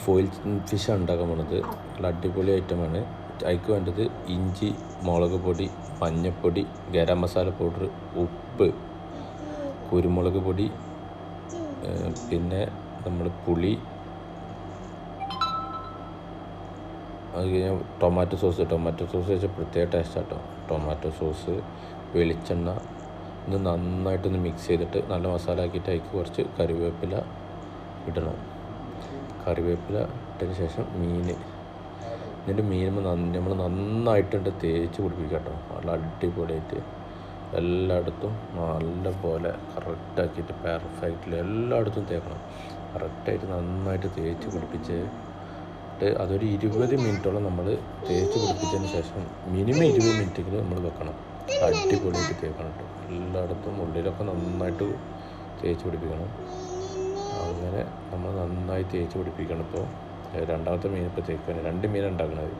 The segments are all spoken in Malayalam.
ഫോയിൽ ഫിഷാണ് ഉണ്ടാക്കാൻ പോണത്. നല്ല അടിപൊളി ഐറ്റമാണ്. അതിക്ക് വേണ്ടത് ഇഞ്ചി, മുളക് പൊടി, മഞ്ഞൾപ്പൊടി, ഗരം മസാല പൗഡർ, ഉപ്പ്, കുരുമുളക് പൊടി, പിന്നെ നമ്മൾ പുളി, അത് കഴിഞ്ഞാൽ ടൊമാറ്റോ സോസ് വെച്ചാൽ പ്രത്യേക ടേസ്റ്റാണ് കേട്ടോ. ടൊമാറ്റോ സോസ്, വെളിച്ചെണ്ണ, ഇത് നന്നായിട്ടൊന്ന് മിക്സ് ചെയ്തിട്ട് നല്ല മസാല ആക്കിയിട്ട് അതിക്ക് കുറച്ച് കറിവേപ്പില ഇടണം. കറിവേപ്പില ഇട്ടതിന് ശേഷം എന്നിട്ട് മീനുമ്പോൾ നമ്മൾ നന്നായിട്ടുണ്ട് തേച്ച് പിടിപ്പിക്കുക കേട്ടോ. നല്ല അടിപൊളിയായിട്ട് എല്ലായിടത്തും നല്ല പോലെ കറക്റ്റാക്കിയിട്ട് പെർഫെക്റ്റ്ലി എല്ലായിടത്തും തേക്കണം. കറക്റ്റായിട്ട് നന്നായിട്ട് തേച്ച് പിടിപ്പിച്ചിട്ട് അതൊരു 20 മിനിറ്റോളം നമ്മൾ തേച്ച് പിടിപ്പിച്ചതിന് ശേഷം മിനിമം 20 മിനിറ്റെങ്കിലും നമ്മൾ വെക്കണം. അടിപൊളിയായിട്ട് തേക്കണം കേട്ടോ. എല്ലായിടത്തും ഉള്ളിലൊക്കെ നന്നായിട്ട് തേച്ച് പിടിപ്പിക്കണം. അങ്ങനെ നമ്മൾ നന്നായി തേച്ച് പിടിപ്പിക്കണം. ഇപ്പോൾ രണ്ടാമത്തെ മീൻ ഇപ്പോൾ തേക്കുകയാണ്. 2 മീനാണ് ഉണ്ടാക്കുന്നത്.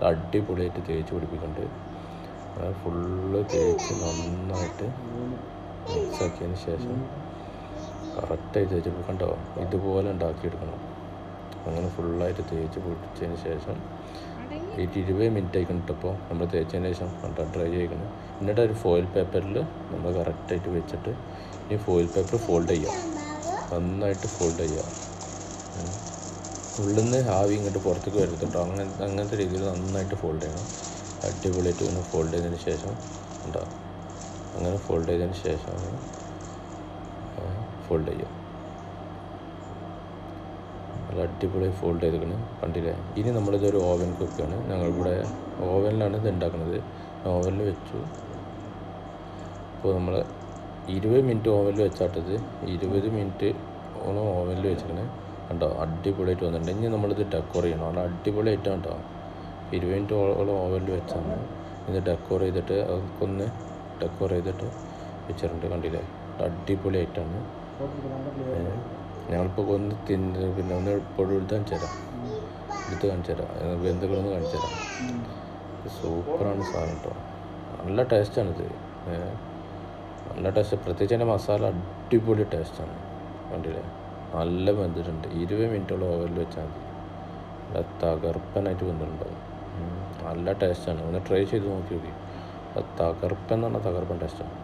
അടിപൊളിയായിട്ട് തേച്ച് പിടിപ്പിക്കുന്നുണ്ട്. അത് ഫുള്ള് തേച്ച് നന്നായിട്ട് മിക്സാക്കിയതിന് ശേഷം കറക്റ്റായി തേച്ച് കണ്ടോ, ഇതുപോലെ ഉണ്ടാക്കിയെടുക്കണം. അങ്ങനെ ഫുള്ളായിട്ട് തേച്ച് പിടിച്ചതിന് ശേഷം 20 മിനിറ്റ് ആയിക്കണം ഇപ്പോൾ നമ്മൾ തേച്ചതിന് ശേഷം കണ്ടോ ഡ്രൈ ആയിക്കണം. എന്നിട്ട് ഒരു ഫോയിൽ പേപ്പറിൽ നമ്മൾ കറക്റ്റായിട്ട് വെച്ചിട്ട് ഈ ഫോയിൽ പേപ്പർ ഫോൾഡ് ചെയ്യുക. നന്നായിട്ട് ഫോൾഡ് ചെയ്യുക. ഉള്ളിൽ നിന്ന് ആവി ഇങ്ങോട്ട് പുറത്തേക്ക് വരുത്തുണ്ടോ. അങ്ങനത്തെ രീതിയിൽ നന്നായിട്ട് ഫോൾഡ് ചെയ്യണം. അടിപൊളിയായിട്ട് ഇങ്ങനെ ഫോൾഡ് ചെയ്തതിന് ശേഷം ഉണ്ടോ, അങ്ങനെ ഫോൾഡ് ചെയ്തതിന് ശേഷമാണ് ഫോൾഡ് ചെയ്യുക. നല്ല അടിപൊളി ഫോൾഡ് ചെയ്തിരിക്കണം കണ്ടില്ലേ. ഇനി നമ്മളിതൊരു ഓവൻ കുക്കാണ്. ഞങ്ങളിവിടെ ഓവനിലാണ് ഇത് ഉണ്ടാക്കുന്നത്. ഓവനിൽ വെച്ചു. ഇപ്പോൾ നമ്മൾ 20 മിനിറ്റ് ഓവനിൽ വെച്ചാട്ടത്. 20 മിനിറ്റ് ഓണം ഓവനിൽ വെച്ചിരിക്കണേ കണ്ടോ. അടിപൊളിയായിട്ട് വന്നിട്ടുണ്ട്. ഇനി നമ്മളിത് ഡെക്കോർ ചെയ്യണം. നല്ല അടിപൊളിയായിട്ടാണ് കേട്ടോ. 20 മിനിറ്റ് ഓളം ഓവനിൽ വെച്ചാണ് ഇത് ഡെക്കോർ ചെയ്തിട്ട് അതൊക്കെ ഡെക്കോർ ചെയ്തിട്ട് വെച്ചിട്ടുണ്ട് കണ്ടില്ലേ. അടിപൊളിയായിട്ടാണ്. ഞങ്ങളിപ്പോൾ ഒന്ന് പിന്നെ ഒന്ന് ഇപ്പോൾ എടുത്ത് കാണിച്ചു തരാം ബന്ധുക്കളൊന്ന് കാണിച്ചു തരാം. സൂപ്പറാണ് സാധനം കേട്ടോ. നല്ല ടേസ്റ്റാണിത്. നല്ല ടേസ്റ്റ്. പ്രത്യേകിച്ച് അതിൻ്റെ മസാല അടിപൊളി ടേസ്റ്റാണ് കണ്ടില്ലേ. നല്ല വെന്തിട്ടുണ്ട്. 20 മിനിറ്റോളം ഓവനിൽ വെച്ചാൽ മതി. നല്ല തകർപ്പനായിട്ട് വെന്തിട്ടുണ്ടാവും. നല്ല ടേസ്റ്റാണ്. ഒന്ന് ട്രൈ ചെയ്ത് നോക്കി. തകർപ്പൻ എന്ന് പറഞ്ഞാൽ തകർപ്പൻ ടേസ്റ്റാണ്.